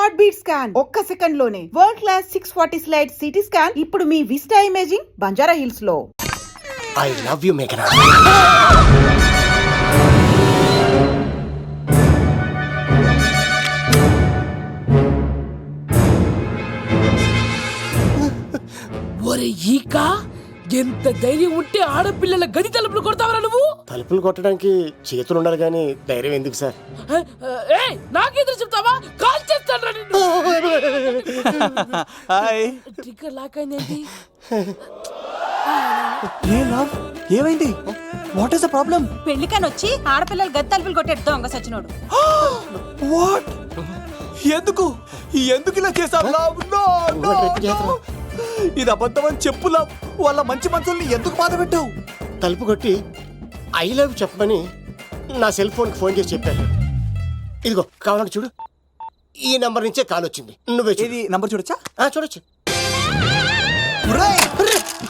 Heart beat scan ఒక్క second లోనే world class 640 slide CT scan ఇప్పుడు మీ విస్టా ఇమేజింగ్ బంజారా హిల్స్ లో. ఐ లవ్ యు మేఘనా. ఒరే ఈకా, ఎంత ధైర్యం ఉంటే ఆడపిల్లల గది తలుపులు కొడతావరా నువ్వు? తలుపులు కొట్టడానికి చేతులు ఉండాలి కానీ ధైర్యం ఎందుకు సార్? నాకెదురు చెప్తావా? కాల్ చేస్తాను నిన్ను. హాయ్. ట్రిగ్గర్ లాక్ అయిందేంటి? ఏమైంది? What is the problem? పెళ్లికని వచ్చి ఆడపిల్లలు గది తలుపులు కొట్టాడు దొంగ సచ్చినోడు. వాట్? ఎందుకు ఇలా చేసావు? ఇది అబద్ధం అని చెప్పులా. వాళ్ళ మంచి మనుషుల్ని ఎందుకు బాధ పెట్టావు? తలుపు కొట్టి ఐ లవ్ చెప్పమని నా సెల్ ఫోన్ కి ఫోన్ చేసి చెప్పాను. ఇదిగో కావాలంటే చూడు, ఈ నంబర్ నుంచే కాల్ వచ్చింది. నువ్వే చూడు. ఇది నంబర్ చూడొచ్చా? చూడొచ్చు.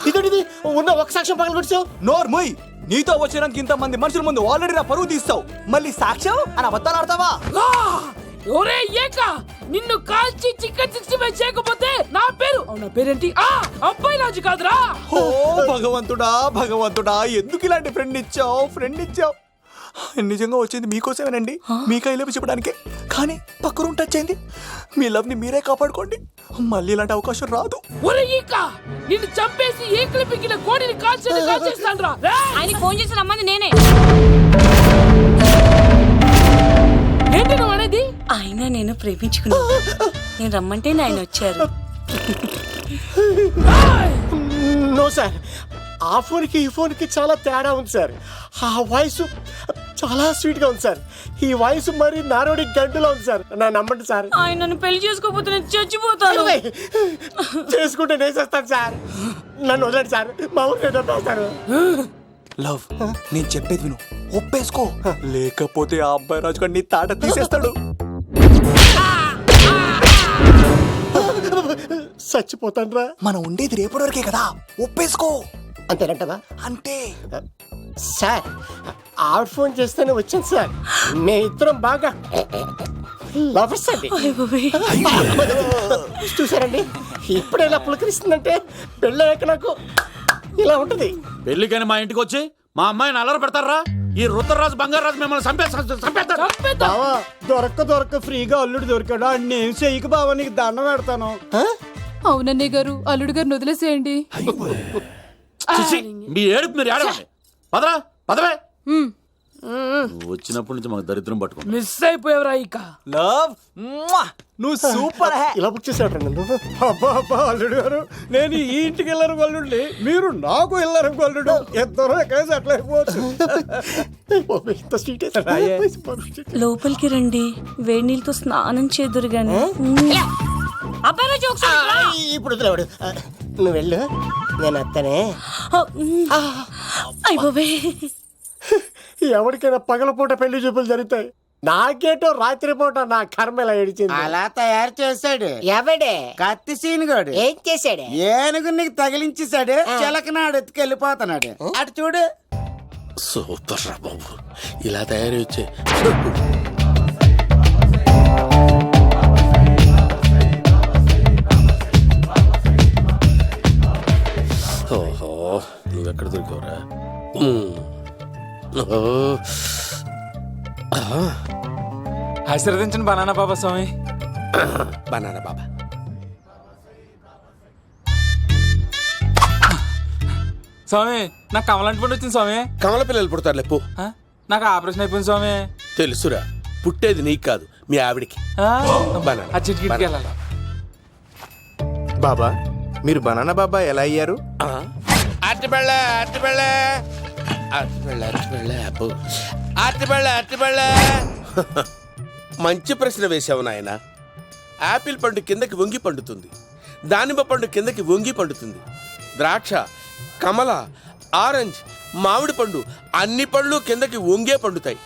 ఇదేంటిది? ఉన్న ఒక సాక్ష్యం పగల కొట్టావు. నోర్ మొయ్. నీతో వచ్చినాక ఇంతమంది మనుషుల ముందు ఆల్రెడీ నా పరువు తీస్తావు, మళ్ళీ సాక్ష్యం అని అబద్ధాలు ఆడతావా? ఒరే ఏకా, నిన్ను కాల్చి చికెన్ 65 చేయకపోతే నా పేరేంటి? అబ్బాయి రాజు కాదురా. ఓ భగవంతుడా, ఎందుకు ఇలాంటి ఫ్రెండ్ ఇచ్చావు? నిజంగా వచ్చింది మీకోసమేనండి, మీకు ఐ లవ్ చెప్పడానికే. కానీ పక్క రూమ్ టచ్ అయింది. మీ లవ్ ని మీరే కాపాడుకోండి, మళ్ళీ ఇలాంటి అవకాశం రాదు. ఒరే ఈకా, నిన్ను చంపేసి ఏకలు పిగిన కోడిని కాల్చేస్తాను రా. ఆయన ఫోన్ చేసి రమ్మని నేనే. ఏంటి నువ్వు అనేది? ఆయన నేను ప్రేమించుకున్నాను. నేను రమ్మంటే ఆయన వచ్చారు. నో సార్, ఆ ఫోన్కి ఈ ఫోన్కి చాలా తేడా ఉంది సార్. ఆ వాయిస్ చాలా స్వీట్ గా ఉంది సార్. ఈ వాయిస్ మరి నారోడి గంటలో ఉంది సార్. నా నమ్మండి సార్. ఆయన నన్ను పెళ్లి చేసుకోకపోతే నేను చచ్చిపోతాను. చేసుకుంటే నేను చేస్తాను సార్. నన్ను వదలండి సార్, మా ఊరు చంపేస్తారు. లవ్, నేను చెప్పేది విను, ఒప్పేసుకో. లేకపోతే ఆ అబ్బాయి రాజు గారిని తాట తీసేస్తాడు. చచ్చిపోతాను రా. మనం ఉండేది రేపటి వరకే కదా, ఒప్పేసుకో. అంతేనంటవా? అంటే సార్, ఆవిడ ఫోన్ చేస్తేనే వచ్చాను సార్. మే ఇద్దరం బాగా లవర్స్ అండి. చూసారండి, ఇప్పుడు ఎలా పులకరిస్తుందంటే పెళ్ళయ్యాక నాకు ఇలా ఉంటది. పెళ్లికని మా ఇంటికి వచ్చి మా అమ్మాయిని అల్లరి పెడతారా? ఈ రుద్రరాజు బంగారాజు మిమ్మల్ని చంపేస్తారు. బావా, దొరక్క ఫ్రీగా అల్లుడు దొరికాడు. నేను చెయ్యికి బావా, నీకు దండం పెడతాను. అవునన్నయ్య గారు, అల్లుడు గారిని వదిలేసేయండి. మీ ఏడుపు మీరు ఏడవండి. పదవే. వచ్చినప్పటి నుంచి మాకు దరిద్రం పట్టుకో. మిస్ అయిపోయావురా ఈకా. లవ్, నువ్వు సూపర్. ఇలా బుక్ చేసాడు నన్ను. అబ్బా అల్లుడు గారు, నేను ఈ ఇంటికి వెళ్ళరు గల్లుండి, మీరు నాకు వెళ్ళరు గల్లుడు. ఇద్దరు ఎక్కడైనా అట్లా అయిపోవచ్చు. లోపలికి రండి, వేడి నీళ్ళతో స్నానం చేదురు గాని. ఇప్పుడు వదిలేవాడు. నువ్వు వెళ్ళు, నేను అత్తనే. అయిపోవే. ఎవరికైనా పగలపూట పెళ్లి చూపులు జరుగుతాయి, నాకేటో రాత్రిపూట నా కర్మ ఇలా ఏడిచింది. అలా తయారు చేశాడు ఎవడే? కత్తి సీనుగాడు. ఏం చేశాడు? ఏనుగు నీకు తగిలించేశాడు. చిలకనాడు ఎత్తుకెళ్ళిపోతున్నాడు. అటు చూడు. సూపర్ రా బాబు, ఇలా తయారు వచ్చే. ఓహో, నువ్వెక్కడ దొరికావురా? ఆశీర్వదించండి బనానా బాబా స్వామి. బనానా బాబా. స్వామి, నాకు కమలంటి పండు వచ్చింది స్వామి. కమల పిల్లలు పుడతారు లేపు. నాకు ఆపరేషన్ అయిపోయింది స్వామి. తెలుసురా, పుట్టేది నీకు కాదు, మీ ఆవిడికి. ఆ చిటికిటికి వెళ్ళాలి. బాబా, మీరు బనానా బాబా ఎలా అయ్యారు? మంచి ప్రశ్న వేసావు నాయన. యాపిల్ పండు కిందకి వంగి పండుతుంది, దానిమ్మ పండు కిందకి వంగి పండుతుంది, ద్రాక్ష, కమల, ఆరెంజ్, మామిడి పండు అన్ని పండ్లు కిందకి వంగే పండుతాయి.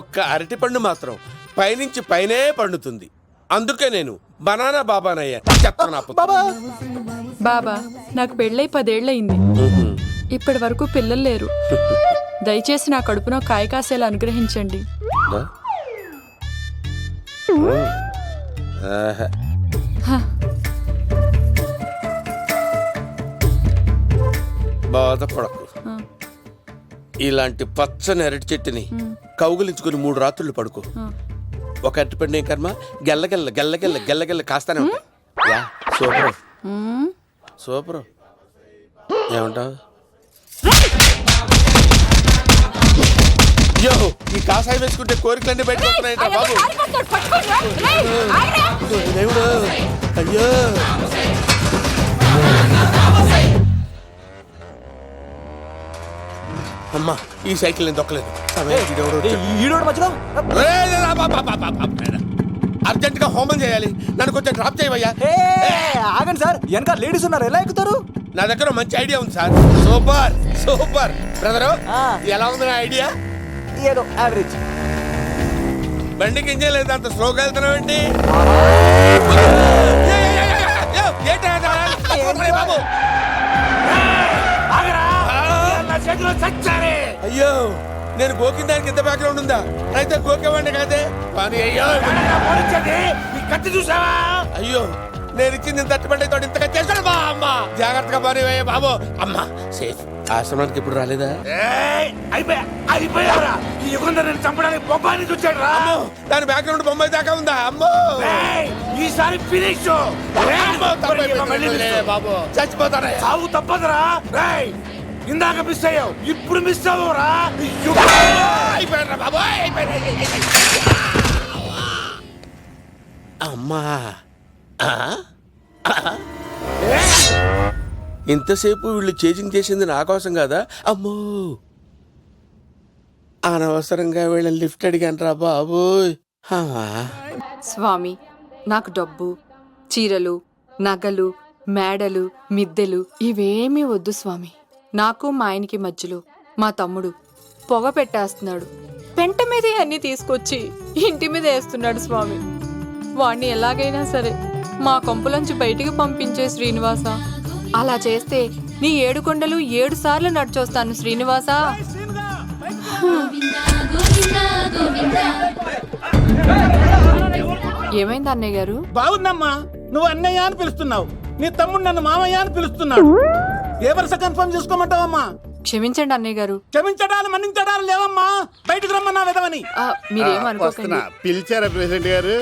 ఒక్క అరటి పండు మాత్రం పైనుంచి పైనే పండుతుంది. అందుకే నేను బనానా బాబానయ్యా. బాబా, నాకు పెళ్ళై 10 ఏళ్ళయింది. ఇప్పటి వరకు పిల్లలు లేరు. దయచేసి నా కడుపున కాయ కాసేలా అనుగ్రహించండి. ఆహా. బాధపడకు. ఇలాంటి పచ్చని అరటి చెట్టుని కౌగులించుకుని 3 రాత్రులు పడుకో. ఒక అరటిపండు ఏం కర్మ, గెల్లగెల్ల గెల్లగెల్ల గెల్లగెల్ల కాస్తానే ఉంటాయి. Yeah, super super. ఏమంటావు? యో, ఈ కాసాయి వేసుకుంటే కోరికలన్నీ బయటకు వస్తున్నాయంట బాబు. దేవుడు, అయ్యో. అమ్మా, ఈ సైకిల్ నేను దొక్కలేదు. అర్జెంట్ గా హోమం చేయాలి, నన్ను కొంచెం డ్రాప్ చేయవయ్యా. ఆగండి సార్, వెనక లేడీస్ ఉన్నారు, ఎలా ఎక్కుతారు? నా దగ్గర మంచి ఐడియా ఉంది సార్. సూపర్ సూపర్ బ్రదరు, ఎలా ఉంది నా ఐడియా? ఏదో యావరేజ్. బండికి ఇంజన్ లేదు, అంత స్లోగా వెళ్తున్నావేంటి? బాబు అయ్యో, నేను గోకిన దానికి ఇంత బ్యాక్గ్రౌండ్ ఉందా? అయితే గోకేవాడిని కాదే. కానీ అయ్యో, కత్తి చూసావా? అయ్యో, నేను ఇచ్చింది తట్టుబడి తోటి ఇంతగా చేశాడు బా. అమ్మ జాగ్రత్తగా పని వేయ బాబు. అమ్మ సేఫ్. ఆశ్రమానికి ఇప్పుడు రాలేదా? అయిపోయారా? ఈ యుగంలో నేను చంపడానికి బొమ్మాని చూచాడు రా. దాని బ్యాక్గ్రౌండ్ బొమ్మాయి దాకా ఉందా? అమ్మో, ఈసారి ఫినిష్ బాబు, చచ్చిపోతారా? సాగు తప్పదురా. ఇందాక మిస్ అయ్యావు, ఇప్పుడు మిస్ అవ్వరా. అయిపోయారా బాబు? అమ్మా, ఇంతసేపు వీళ్ళు చేజింగ్ చేసింది నా కోసం కాదా? అమ్మో, అనవసరంగా వీళ్ళని లిఫ్ట్ అడిగాను బాబు. స్వామి, నాకు డబ్బు, చీరలు, నగలు, మేడలు, మిద్దెలు ఇవేమీ వద్దు స్వామి. నాకు మా ఆయనకి మధ్యలో మా తమ్ముడు పొగ పెట్టేస్తున్నాడు. పెంట మీదే అన్ని తీసుకొచ్చి ఇంటి మీద వేస్తున్నాడు స్వామి. వాణ్ణి ఎలాగైనా సరే మా కొంపులోంచి బయటికి పంపించే శ్రీనివాస. అలా చేస్తే నీ 7 కొండలు 7 సార్లు నడిచొస్తాను శ్రీనివాస. ఏమైంది అన్నయ్య గారు? బాగుందమ్మా, నువ్వు అన్నయ్య అని పిలుస్తున్నావు, నీ తమ్ముడు నన్ను మామయ్య అని పిలుస్తున్నాడు. ఏ వరుస కన్ఫర్మ్ చేసుకోమంటావమ్మా? క్షమించండి అన్నయ్య గారు. క్షమించడాలు మన్నించడాలు లేవమ్మా, బయటకు రమ్మన్నా విధవని. మీరేమనుకోకండి. పిలిచారా ప్రెసిడెంట్ గారు?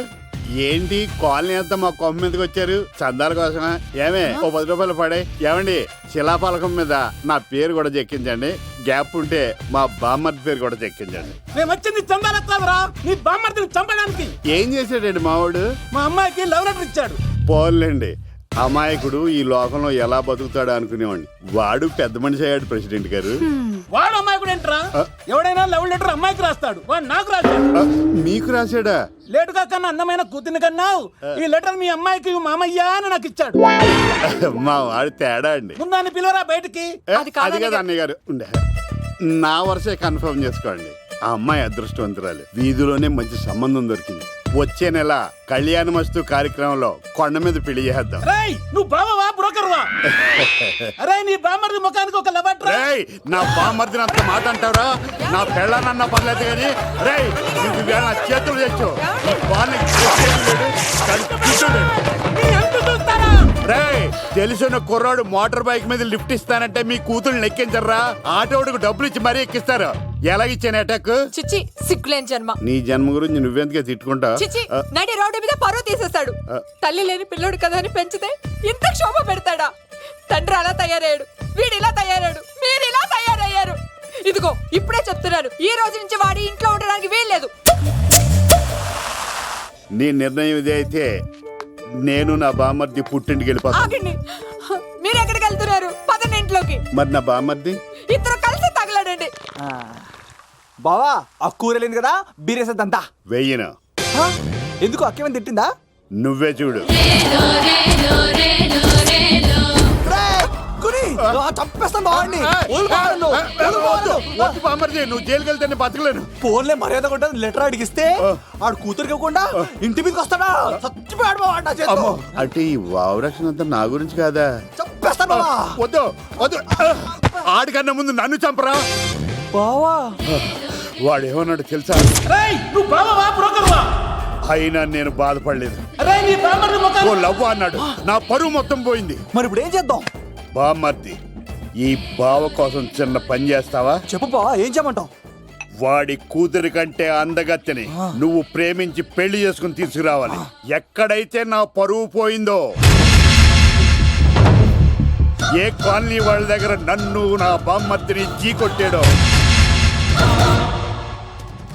ఏంటి కాలనీ అంతా మా కొమ్మ మీదకి వచ్చారు? చందాల కోసమా? ఏమే ఓ 10 రూపాయలు పడే. ఏమండి, శిలాపాలకం మీద నా పేరు కూడా చెక్కించండి. గ్యాప్ ఉంటే మా బామ్మర్ది పేరు కూడా చెక్కించండి. మేము వచ్చింది చందాలకు కాదురా, నీ బామ్మర్దిని చంపడానికి. ఏం చేశాడండి మావాడు? మా అమ్మాయికి లవ్ లెటర్ ఇచ్చాడు. పోన్లేండి, అమాయకుడు ఈ లోకంలో ఎలా బతుకుతాడు అనుకునేవాడిని. వాడు పెద్ద మనిషి అయ్యాడు ప్రెసిడెంట్ గారు. వాడు అమ్మాయికుడు ఏంట్రా? ఎవడైనా లవ్ లెటర్ అమ్మాయికి రాస్తాడు, వాడు నాకు రాశాడు. మీకు రాశాడా? లేటుగా కన్నా అందమైన కూతుని కన్నావు. ఈ లెటర్ మీ అమ్మాయికి మామయ్య అని నాకు ఇచ్చాడు. మా వాడు తేడా అండి. ముందాన్ని పిలవరా బయటికి. అది కదా అన్నయ్య గారు. ఉండే నా వరుసే కన్ఫర్మ్ చేసుకోండి. ఆ అమ్మాయి అదృష్టవంతురాలు, వీధిలోనే మంచి సంబంధం దొరికింది. వచ్చే నెల కళ్యాణమస్తు కార్యక్రమంలో కొండ మీద పెళ్లి చేద్దాం. నువ్వు బావా బ్రోకర్ వా? అరే, నీ బామ్మర్ది ముఖానికి ఒక లెటర్. నా బామ్మర్దిని అంత మాట అంటారా? నా పెళ్ళనన్నా పర్లేదు కానీ రేయ్, నువ్వు నా చేతులు తెచ్చు. రేయ్, తెలిసిన కుర్రాడు మోటార్ బైక్ మీద లిఫ్ట్ ఇస్తానంటే మీ కూతురు ఎక్కించరా? ఆటోడికి డబ్బులు ఇచ్చి మరీ ఎక్కిస్తారు. ఎలాగిచ్చాను అటాక్? చిచ్చి, సిగ్గులేని జన్మ. నీ జన్మ గురించి నువ్వెందుకే తిట్టుకుంటా? చిచ్చి, నడి రోడ్డు మీద పరువు తీసేస్తాడు. తల్లి లేని పిల్లోడు కదా అని పెంచితే ఇంత క్షోభ పెడతాడా? తండ్రి అలా తయారయ్యాడు, వీడు ఇలా తయారయ్యాడు, మీరు ఇలా తయారయ్యారు. ఇదిగో ఇప్పుడే చెప్తున్నాను, ఈ రోజు నుంచి వాడి ఇంట్లో ఉండడానికి వీల్లేదు. నీ నిర్ణయం ఇదే అయితే నేను నా బామ్మర్ది పుట్టింటికి వెళ్ళిపోతాను. ఆగండి, మీరు ఎక్కడికి వెళ్తున్నారు? పదండి ఇంట్లోకి. మరి నా బామ్మర్ది? ఇద్దరు కలిసి తగలడండి. బావా, ఆ కూరలేదు కదా, బీరేసేద్దంతా. వెయ్యను. ఎందుకు అక్కేమని తిట్టిందా? నువ్వే చూడు. నువ్వు జైలుకి వెళ్తే బతకలేను. ఫోన్లే మర్యాద కూడా లెటర్ అడిగిస్తే ఆడు కూతురికి ఇవ్వకుండా ఇంటి మీదకి వస్తాడా? చచ్చిపోయాడు బావా నా చేతిలో. అంటే ఈ వావరక్షణ అంతా నా గురించి కాదా? చంపేస్తాను బావా. వద్దు వద్దు, ఆడికన్నా ముందు నన్ను చంపరా బావా. వాడు ఏమన్నాడు తెలుసా? నువ్వు బావా బ్రోకర్ వా? అయినా నేను బాధపడలేదు. ఓ లవ్వ అన్నాడు, నా పరువు మొత్తం పోయింది. మరి ఇప్పుడు ఏం చేద్దాం? బామ్మర్ది, ఈ బావ కోసం చిన్న పని చేస్తావా? చెప్పు బావా, ఏం చేయమంటావు? వాడి కూతురి కంటే అందగత్తెని నువ్వు ప్రేమించి పెళ్లి చేసుకుని తీసుకురావాలి. ఎక్కడైతే నా పరువు పోయిందో, ఏ కాలనీ వాళ్ళ దగ్గర నన్ను నా బామ్మర్దిని జీ కొట్టాడో,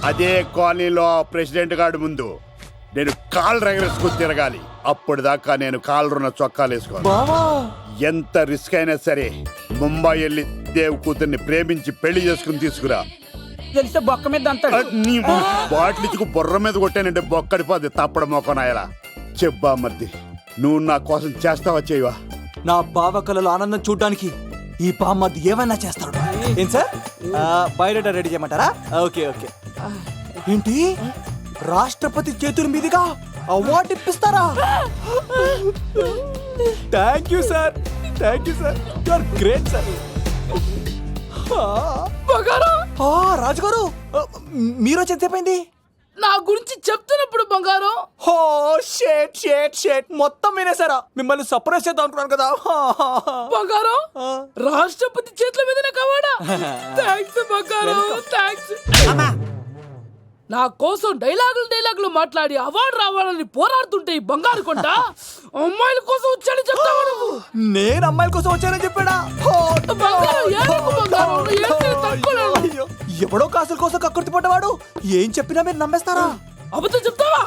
అదే కాలనీలో ఆ ప్రెసిడెంట్ గారి ముందు నేను కాళ్ళు రగరేసుకుని తిరగాలి. అప్పుడు దాకా నేను కాళ్ళున్న చొక్కాలు వేసుకోను. ఎంత రిస్క్ అయినా సరే ముంబై వెళ్ళి దేవ్ కూతుర్ని ప్రేమించి పెళ్లి చేసుకుని తీసుకురా. తెలిస్తే బొక్క మీద అంటాడు. నీ బాటిలిచ్చుకు బుర్ర మీద కొట్టానంటే బొక్కడిపోద్ది తప్పడం మొక్కనాయలా. చెప్పా మధ్య నువ్వు నా కోసం చేస్తావా చేయవా? నా బావ కళలో ఆనందం చూడడానికి ఈ బామ్మది ఏమైనా చేస్తాడు. ఏం సార్, బయోడేటా రెడీ చేయమంటారా? Okay okay. ఏంటి, రాష్ట్రపతి చేతుల మీదుగా అవార్డు ఇప్పిస్తారా? Thank you sir, thank you sir, you are great sir. రాజుగారు, మీరు వచ్చేసేపోయింది. నా గురించి చెప్తున్నప్పుడు బంగారం. హో షేట్ షేట్ షేట్, మొత్తం వినేసారా? మిమ్మల్ని సర్ప్రైజ్ చేద్దాం అనుకున్నాను కదా. బంగారం, రాష్ట్రపతి చేతుల మీదనే కావాడా? థ్యాంక్స్ బంగారం, థ్యాంక్స్. నా కోసం డైలాగులు మాట్లాడి అవార్డు రావాలని పోరాడుతుంటే ఈ బంగారు కొండ అమ్మాయిల కోసం వచ్చాడని చెప్తావా నువ్వు? నేను అమ్మాయిల కోసం వచ్చానని చెప్పాడా? బంగారం, ఏడుపు బంగారం, ఏడ్చేది తక్కువలేదు. అయ్యో, ఎవడో కాసుల కోసం కక్కుర్తి పడ్డవాడు ఏం చెప్పినా మీరు నమ్మేస్తారా? అబద్ధం చెప్తావా?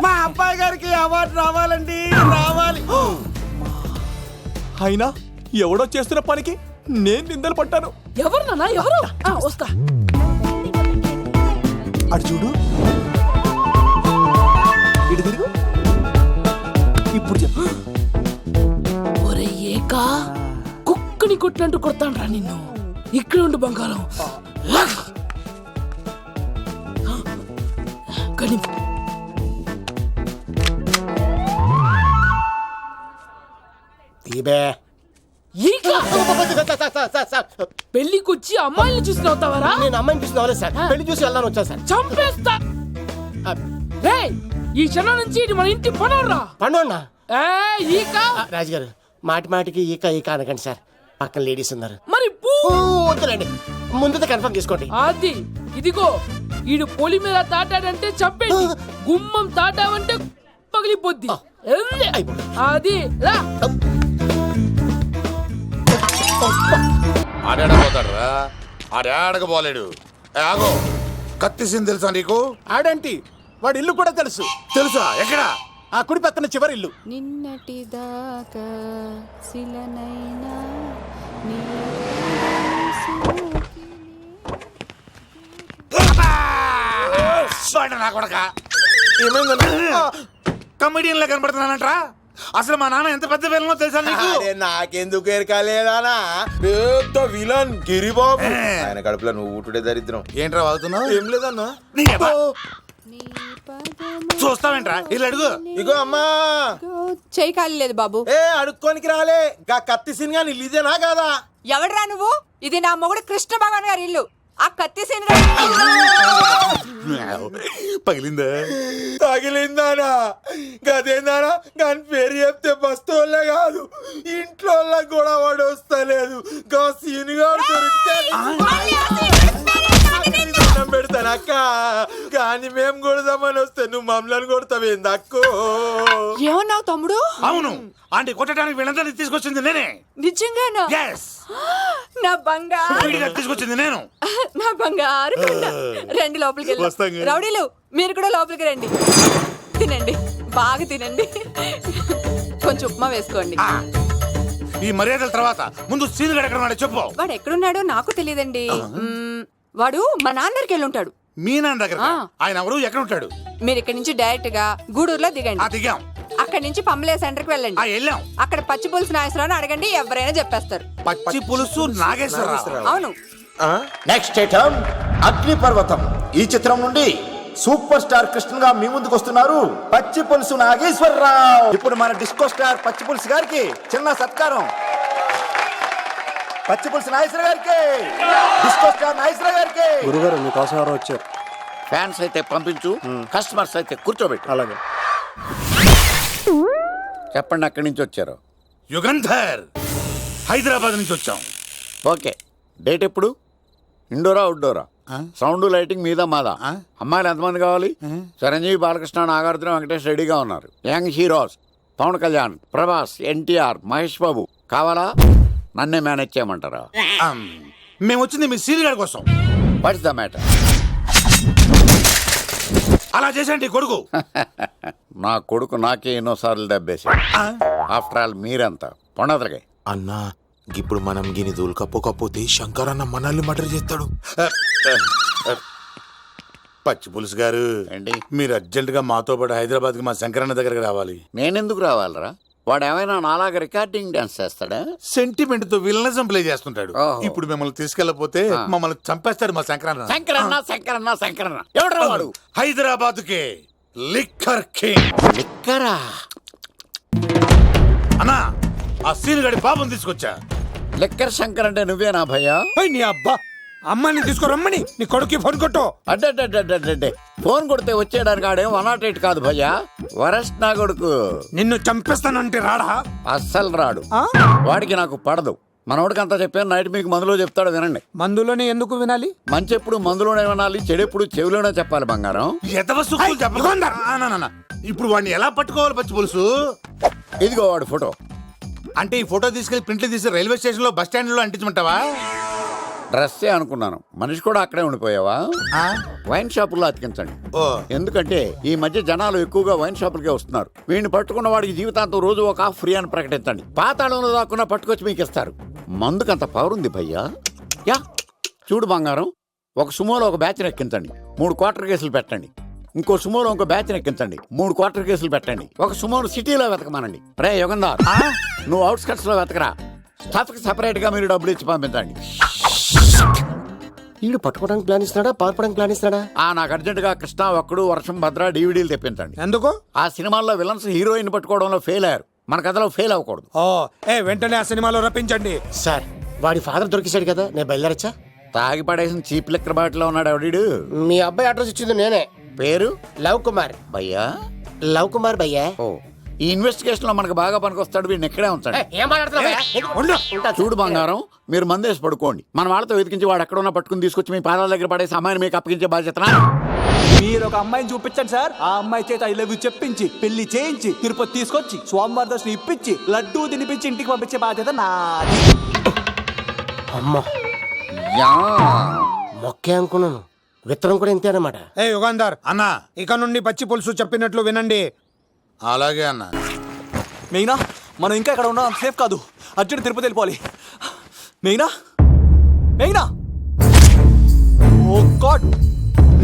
మా అబ్బాయి గారికి అవార్డు రావాలండి, రావాలి. అయినా ఎవడో చేస్తున్న పనికి నేను నిందలు పట్టాను. ఎవరు నాన్న, ఎవరు? వస్తా. అటు చూడు, ఇటు తిరుగు. ఇప్పుడు చెప్పు. ఒరే ఏకా, కుక్కని కొట్టినట్టు కొడతాను రా నిన్ను. ఇక్కడ ఉండు బంగారం. కానీ పెళ్లికొచ్చి అమ్మాయిని చూసి నవ్వుతావరా? నేను అమ్మాయిని చూసి నవ్వలేదు సార్, పెళ్లి చూసి వెళ్ళాను వచ్చా సార్. చంపేస్తా. ఈ క్షణం నుంచి ఇది మన ఇంటి పనోడ్రా. పండుగ ఈక. రాజుగారు, మాటి మాటికి ఈక ఈక అనకండి సార్, పక్కన లేడీస్ ఉన్నారు. మరి వద్దులేండి, ముందు కన్ఫర్మ్ చేసుకోండి. అది ఇదిగో, ఈడు పొలి మీద తాటాడంటే చంపేది, గుమ్మం తాటావంటే పగిలిపోద్ది. అది రా. ఆడాడపోతాడురా, ఆడాడకపోలేడు. ఆగో, కత్తిసింది తెలుసా నీకు? ఆడంటి వాడి ఇల్లు కూడా తెలుసు. తెలుసా? ఎక్కడ? ఆ కుడి పక్కన చివరి ఇల్లు. నిన్నటి దాకా శిలనైనా కమెడియన్ లా కనబడుతున్నానంట్రా. అసలు మా నాన్న ఎంత పెద్ద విలనో తెలుసా నీకు? నాకెందుకు ఎరకాలేదానా, పెద్ద విలన్ గిరిబాబు. ఆయన కడుపులో నువ్వు ఊటుడే దరిద్రం. ఏంట్రా వాగుతున్నావు? ఏం లేదన్నా. చూస్తావేంట్రా, ఇల్లు అడుగు. ఇగో అమ్మా, చేయి ఖాళీ లేదు బాబు. అడుక్కోనికి రాలే, గా కత్తి సినిమా ఇదేనా కాదా? ఎవడరా నువ్వు? ఇది నా మొగుడు కృష్ణ భగవాన్ గారి ఇల్లు. ఆ కత్తి సీన్ పగిలిందా? తగిలిందానా? గదేందానా? దాని పేరు చెప్తే బస్తోళ్ళే కాదు, ఇంట్లో కూడా వాడు వస్తలేదు. గా సీనుగాడు దొరికితే పెడతాను అక్క, కానీ మేము కొడదామని వస్తే నువ్వు మమ్మల్ని కొడతావేంది అక్కో? ఏమన్నావు తమ్ముడు? అవును, ఆంటీ కొట్టడానికి వీళ్ళందరినీ తీసుకొచ్చింది నేనే. నిజంగానా? నా బంగారు తీసుకొచ్చింది నేను. నా బంగారు రండి లోపలికి వెళ్ళి. రౌడీలు మీరు కూడా లోపలికి రండి. తినండి, బాగా తినండి. కొంచెం ఉప్మా వేసుకోండి. ఈ మర్యాదల తర్వాత ముందు సీన్ గడ ఎక్కడ ఉన్నాడో చెప్పు. వాడు ఎక్కడున్నాడో నాకు తెలియదండి. వాడు మా నాన్న దగ్గరికి వెళ్ళి ఉంటాడు. మీ నాన్న దగ్గర? ఆయన ఎవరు, ఎక్కడ ఉంటాడు? మీరు ఇక్కడ నుంచి డైరెక్ట్ గా గూడూరులో దిగండి. దిగాం. అక్కడ నుంచి పంబలే సెంటర్ కి వెళ్ళండి. వెళ్ళాం. అక్కడ పచ్చి పులుసు నాగేశ్వరరావు అడగండి, ఎవరైనా చెప్పేస్తారు. పచ్చి పులుసు నాగేశ్వరరావు? అవును. నెక్స్ట్ ఐటమ్ అగ్నిపర్వతం. ఈ చిత్రం నుండి సూపర్ స్టార్ కృష్ణగా మీ ముందుకు వస్తున్నారు పచ్చి పులుసు నాగేశ్వరరావు. ఇప్పుడు మన డిస్కో స్టార్ పచ్చి పులుసు గారికి చిన్న సత్కారం. పచ్చి పులుసు నాగేశ్వర గారికి, డిస్కో స్టార్ నాగేశ్వర గారికి. గురుగారు మీకోసం ఎవరో వచ్చారు. ఫ్యాన్స్ అయితే పంపించు, కస్టమర్స్ అయితే కూర్చోబెట్టు. అలాగే. చెప్పండి ఎక్కడి నుంచి వచ్చారు? యుగంధర్, హైదరాబాద్ నుంచి వచ్చాం. ఓకే, డేట్ ఎప్పుడు? ఇండోరా అవుట్డోరా? సౌండ్ లైటింగ్ మీద మాదా? అమ్మాయిలు ఎంతమంది కావాలి? చిరంజీవి, బాలకృష్ణ, నాగార్జున, వెంకటేష్ రెడీగా ఉన్నారు. యంగ్ హీరోస్ పవన్ కళ్యాణ్, ప్రభాస్, ఎన్టీఆర్, మహేష్ బాబు కావాలా? నన్నే మేనేజ్ చేయమంటారా? మేము వచ్చింది మీ సీరియల్ కోసం. What's the matter? అలా చేసేయండి కొడుకు. నా కొడుకు నాకే ఎన్నోసార్లు దెబ్బేసి. ఆఫ్టర్ ఆల్ మీరంతా పొండదరగా. అన్నా ఇప్పుడు మనం గిని దూల్కపోతే శంకర్ అన్న మనల్ని మర్డర్ చేస్తాడు. పచ్చి పులుసు గారు, ఏంటి? మీరు అర్జెంట్ గా మాతో పాటు హైదరాబాద్ కి మా శంకరన్న దగ్గరకు రావాలి. నేనెందుకు రావాలరా? వాడు ఏమైనా నాలాగా రికార్డింగ్ డాన్స్ చేస్తాడా? సెంటిమెంట్ తో విలనిజం ప్లే చేస్తుంటాడు. ఓహో. ఇప్పుడు మిమ్మల్ని తీసుకెళ్లపోతే మమ్మల్ని చంపేస్తాడు మా శంకరన్న. శంకరన్న ఎవడ్రా వాడు? హైదరాబాద్ కే లిక్కర్ కింగ్. లిక్కరా? అన్నా, ఆ సీన్ గడి బాబుని తీసుకొచ్చా. లిక్కర్ శంకర్ అంటే నువ్వేనా భయ్యా? నీ అబ్బా, అమ్మాయిని తీసుకురమ్మని నీ కొడుకు ఫోన్ కొట్టు. అడ్డే ఫోన్ కొడితే వచ్చేయడానికి ఆడేం 108 కాదు భయ్యా, వరస్ట్ నా కొడుకు. నిన్ను చంపేస్తానంటే రాడా? అస్సలు రాడు. వాడికి నాకు పడదు. మనోడికి అంతా చెప్పాను, నైట్ మీకు మందులో చెప్తాడు వినండి. మందులోనే ఎందుకు వినాలి? మంచి ఎప్పుడు మందులోనే వినాలి, చెడెప్పుడు చెవిలోనే చెప్పాలి బంగారం. ఇప్పుడు వాడిని ఎలా పట్టుకోవాలి పచ్చి పులుసు? ఇదిగో వాడు ఫోటో. అంటే ఈ ఫోటో తీసుకెళ్లి ప్రింట్లు తీసి రైల్వే స్టేషన్ లో బస్ స్టాండ్ లో అంటించమంటావా? డ్రెస్సే అనుకున్నాను, మనిషి కూడా అక్కడే ఉండిపోయావా? వైన్ షాపుల్లో అతికించండి. ఎందుకంటే ఈ మధ్య జనాలు ఎక్కువగా వైన్ షాపులకే వస్తున్నారు. వీడిని పట్టుకున్న వాడికి జీవితాంతం రోజు ఒక ఆఫ్ ఫ్రీ అని ప్రకటించండి. పాతాళంలో దాక్కున్నా పట్టుకొచ్చి మీకు ఇస్తారు. మందుకంత పవర్ ఉంది భయ్యా. యా చూడు బంగారం, ఒక సుమోలో ఒక బ్యాచ్ ఎక్కించండి, 3 క్వార్టర్ కేసులు పెట్టండి. ఇంకో సుమోలో ఇంకో బ్యాచ్ ఎక్కించండి, 3 క్వార్టర్ కేసులు పెట్టండి. ఒక సుమోను సిటీలో వెతకమానండి. రే యుగంధర్, నువ్వు అవుట్స్కట్స్ లో వెతకరా. స్టాఫ్ కి సెపరేట్ గా మీరు డబ్బులు ఇచ్చి పంపించండి. వీడు పట్టుకోవడానికి ప్లాన్ ఇస్తున్నాడా, పారిపోవడానికి ప్లాన్ ఇస్తున్నాడా? నాకు అర్జెంట్ గా కృష్ణ, ఒక్కడు, వర్షం, భద్ర డివిడీలు తెప్పించండి. ఎందుకు? ఆ సినిమాల్లో విలన్స్ హీరోయిన్ పట్టుకోవడంలో ఫెయిల్ అయ్యారు, మన కథలో ఫెయిల్ అవ్వకూడదు. వెంటనే ఆ సినిమాలో రప్పించండి. సార్, వాడి ఫాదర్ దొరికేశాడు కదా, నేను బయలుదేరచ్చా? తాగి పడేసిన చీప్ లిక్కర్ బాటిలో ఉన్నాడు ఎవడీడు? మీ అబ్బాయి అడ్రస్ ఇచ్చింది నేనే. పేరు? లవ్ కుమార్ భయ్యా. లవ్ కుమార్ భయ్యా. ఓ, ఈ ఇన్వెస్టిగేషన్ లో మనకు బాగా పనికొస్తాడు, వీడిని ఎక్కడే ఉంచండి. చూడు బంగారం, మీరు మందేసి పడుకోండి. మన వాళ్ళతో వెతికించి వాడు ఎక్కడ ఉన్నా పట్టుకుని తీసుకొచ్చి మీ పాదాల దగ్గర పడేసి అమ్మాయిని మీకు అప్పగించే బాధ్యత. మీరు ఒక అమ్మాయిని చూపించండి సార్. ఆ అమ్మాయి చేత ఐ లవ్ యూ చెప్పించి పెళ్లి చేయించి తిరుపతి తీసుకొచ్చి స్వామివారి దర్శనం ఇప్పించి లడ్డూ తినిపించి ఇంటికి పంపించే బాధ్యత నాది. అమ్మా, మొక్కే అనుకున్నాను, విత్తనం కూడా ఇంతే అన్నమాట. యుగంధర్ అన్న, ఇక నుండి పచ్చి పులుసు చెప్పినట్లు వినండి. అలాగే అన్న. మెయినా, మనం ఇంకా ఇక్కడ ఉన్నాం, సేఫ్ కాదు. అర్జెంట్ తిరుపతి వెళ్ళిపోవాలి. మెయినా, మెయినా, ఓ గాడ్,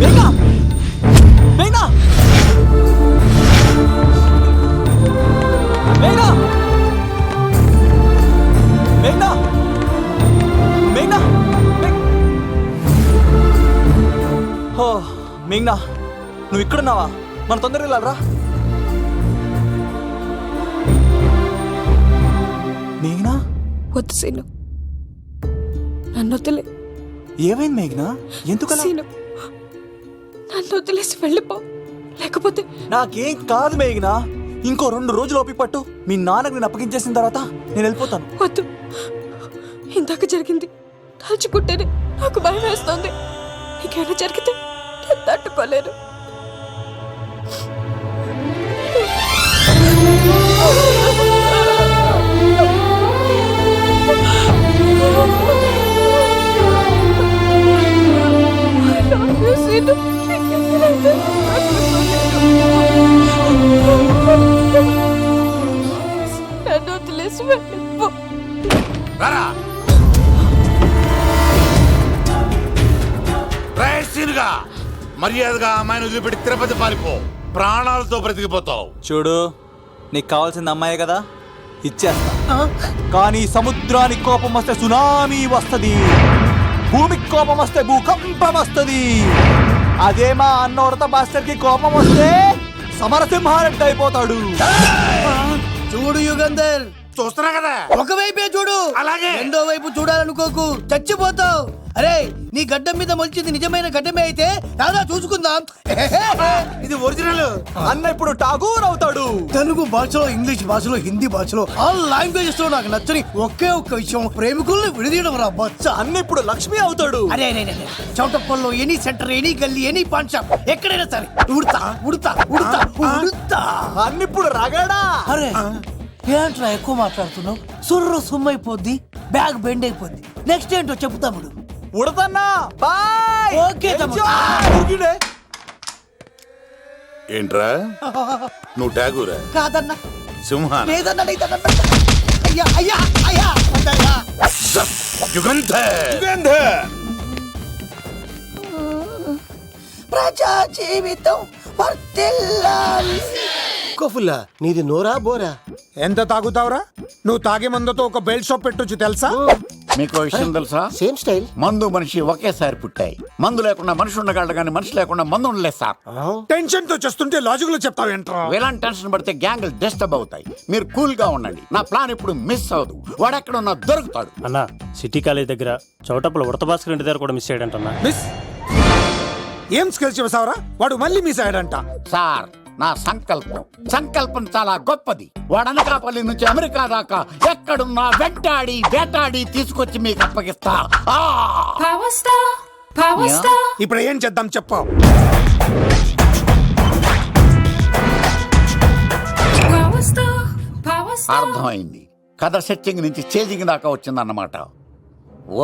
మెయినా, మెయినా, మెయినా, మెయినా, మెయినా, మెయినా, నువ్వు ఇక్కడున్నావా? మన తొందరగా వెళ్ళాలరా. మేఘనా, వద్దు సీను, నన్ను వదిలే. ఏమైంది మేఘనా? ఎందుకు సీను, నన్ను వదిలేసి వెళ్ళిపో, లేకపోతే. నాకేం కాదు మేఘనా, ఇంకో 2 రోజులు ఓపిక పట్టు. మీ నాన్నకు నేను అప్పగించేసిన తర్వాత నేను వెళ్ళిపోతాను. వద్దు, ఇందాక జరిగింది తలుచుకుంటేనే నాకు భయం వేస్తుంది. నీకేమైనా జరిగితే నేను తట్టుకోలేను. నన్ను వదిలేసి వెళ్ళిపో. మర్యాదగా అమ్మాయిని వదిలిపెట్టి తిరుపతి పారిపో, ప్రాణాలతో బ్రతికిపోతావు. చూడు, నీకు కావాల్సింది అమ్మాయే కదా, ఇచ్చేస్తా. కానీ సముద్రానికి కోపం వస్తే సునామీ వస్తది, భూమికి కోపం వస్తే భూకంపం వస్తది. అదే మా అన్నోరత భాస్కర్ కి కోపం వస్తే సమరసింహారెడ్డి అయిపోతాడు. చూడు యుగంధర్, చూస్తున్నా కదా. ఒకవైపే చూడు, అలాగే. రెండో వైపు చూడాలనుకోకు, చచ్చిపోతావు. అరే నీ గడ్డం మీద మొలిచింది నిజమైన గడ్డమే అయితే రాదా చూసుకుందాం. ఇది ఒరిజినల్. అన్న ఇప్పుడు ఠాగూర్ అవుతాడు. తెలుగు భాషలో, ఇంగ్లీష్ భాషలో, హిందీ భాషలో ఆల్ లాంగ్వేజెస్ లో నాకు నచ్చని ఒకే ఒక్క విషయం, ప్రేమికుల్ని విడదీయడం రా బచ్చ. అన్న ఇప్పుడు లక్ష్మి అవుతాడు. అరే చౌటప్పల్లో ఎనీ సెంటర్, ఎనీ గల్లీ, ఎనీ పాన్ షాప్ ఎక్కడైనా సరే ఉడతా ఉడతా ఉడతా ఉడతా. అన్న ఇప్పుడు రగడా. అరే ఏంట్రా ఎక్కువ మాట్లాడుతున్నావు? సుర్రు సుమ్మైపోద్ది, బ్యాగ్ బెండ్ అయిపోద్ది. నెక్స్ట్ ఏంటో చెప్పు తమ్ముడు. ఉడతన్నా బాయ్. ఓకే తమ్ముడు. ఏంట్రా నువ్వు ఠాగూరా? కాదన్నా, సింహా? లేదన్నా, లేదన్నా. అయ్యా అయ్యా అయ్యా వద్దయ్యా. ప్రజా జీవితం వర్ధిల్లాలి. కఫుల్లా నీది నోరా బోరా? ఎంత తాగుతావురా? నువ్వు తాగే మందుతో ఒక బెల్ట్ షాప్ పెట్టొచ్చు తెలుసా? మీకు విషయం తెలుసా? Same style. మందు మనిషి ఒకేసారి పుట్టాయి. మందు లేకుండా మనిషి ఉండగలడు కానీ మనిషి లేకుండా మందు ఉండలేదు సార్. టెన్షన్ తో చేస్తుంటే లాజిక్ లో చెప్తావేంట్రా? ఎలాంటి టెన్షన్ పడితే గ్యాంగులు డిస్టర్బ్ అవుతాయి. మీరు కూల్ గా ఉండండి. నా ప్లాన్ ఇప్పుడు మిస్ అవ్వదు. వాడెక్కడ ఉన్నా దొరుకుతాడు. అన్నా సిటీ కాలేజ్ దగ్గర చౌటప్పల ఉడత భాస్కర్ ఇంటి దగ్గర కూడా మిస్ అయ్యాడంటన్నా. మిస్ ఏం స్కిల్స్ చేసావురా? వాడు మళ్ళీ మిస్ అయ్యాడంట. సార్ నా సంకల్పం చాలా గొప్పది. వాడు అనకాపల్లి నుంచి అమెరికా దాకా ఎక్కడున్నా వెంటాడి వేటాడి తీసుకొచ్చి మీకు అప్పగిస్తా. ఇప్పుడు ఏం చేద్దాం చెప్పు. అర్థమైంది. కథ సెట్టింగ్ నుంచి చేజింగ్ దాకా వచ్చిందన్నమాట.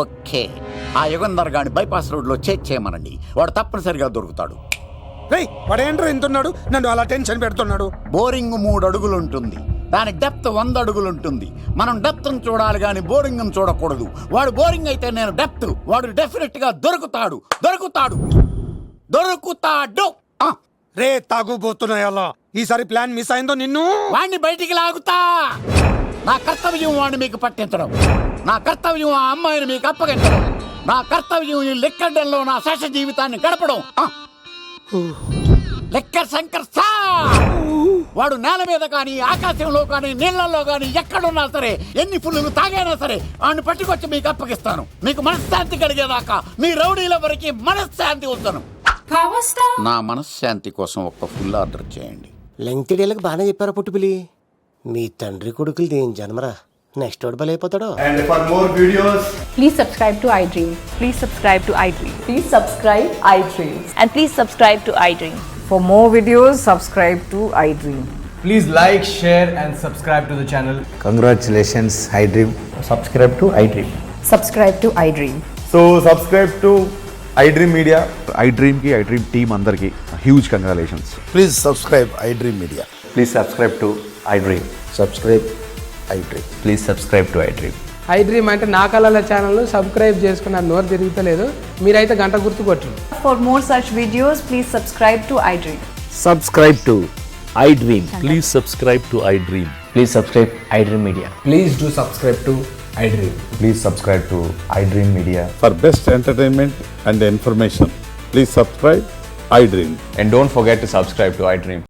ఓకే, ఆ యుగంధర్ గాని బైపాస్ రోడ్ లో చేయమనండి. వాడు తప్పనిసరిగా దొరుకుతాడు. వాడేంట్రా ఇంతున్నాడు? నన్ను అలా టెన్షన్ పెడుతున్నాడు. బోరింగ్ 3 అడుగులు ఉంటుంది, దాని డెప్త్ 100 అడుగులు ఉంటుంది. మనం డెప్త్ చూడాలి గాని బోరింగ్ చూడకూడదు. వాడు బోరింగ్ అయితే నేను డెప్త్. వాడు డెఫినెట్ గా దొరుకుతాడు. రే తాగుబోతున్నాయా? ఈసారి ప్లాన్ మిస్ అయిందో నిన్ను వాడిని బయటికి లాగుతా. నా కర్తవ్యం వాడిని మీకు పట్టించడం. నా కర్తవ్యం ఆ అమ్మాయిని మీకు అప్పగించడం. నా కర్తవ్యం ఈ లెక్కడ్డల్లో నా శేష జీవితాన్ని గడపడం. లెక్కర్ శంకర్ సార్ వాడు నేల మీద కానీ ఆకాశంలో కానీ నీళ్లలో కానీ ఎక్కడున్నా సరే, ఎన్ని ఫుల్లు తాగైనా సరే వాడిని పట్టుకొచ్చి మీకు అప్పగిస్తాను. మీకు మనశ్శాంతి కలిగేదాకా మీ రౌడీల వరకు మనశ్శాంతి వస్తాను. నా మనశ్శాంతి కోసం ఒక ఫుల్ ఆర్డర్ చేయండి. లెంగ్త్ డేలకు బాగానే చెప్పారా పుట్టుపిలి? మీ తండ్రి కొడుకులు దేని జన్మరా, నెక్స్ట్ వాడు బలైపోతాడో. And for more videos, Please subscribe to iDream. Please subscribe to iDream. Please subscribe iDream. And please subscribe to iDream. for more videos, subscribe to iDream. Please like, share and subscribe to the channel. Congratulations, iDream. Subscribe to iDream. Subscribe to iDream. So subscribe to iDream Media. iDream ki iDream team andarki huge congratulations. Please subscribe iDream Media. Please subscribe to iDream. Subscribe iDream. Please subscribe to iDream. iDream అంటే నా కళల channel subscribe చేసుకున్న నోరు తిరుగుతలేదు. మీరైతే గంట గుర్తు కొట్టండి. For more such videos, please subscribe to iDream. Subscribe to iDream. Please subscribe to iDream. Please subscribe iDream Media. Please do subscribe to iDream. Please subscribe to iDream Media. For best entertainment and information, please subscribe iDream. And don't forget to subscribe to iDream.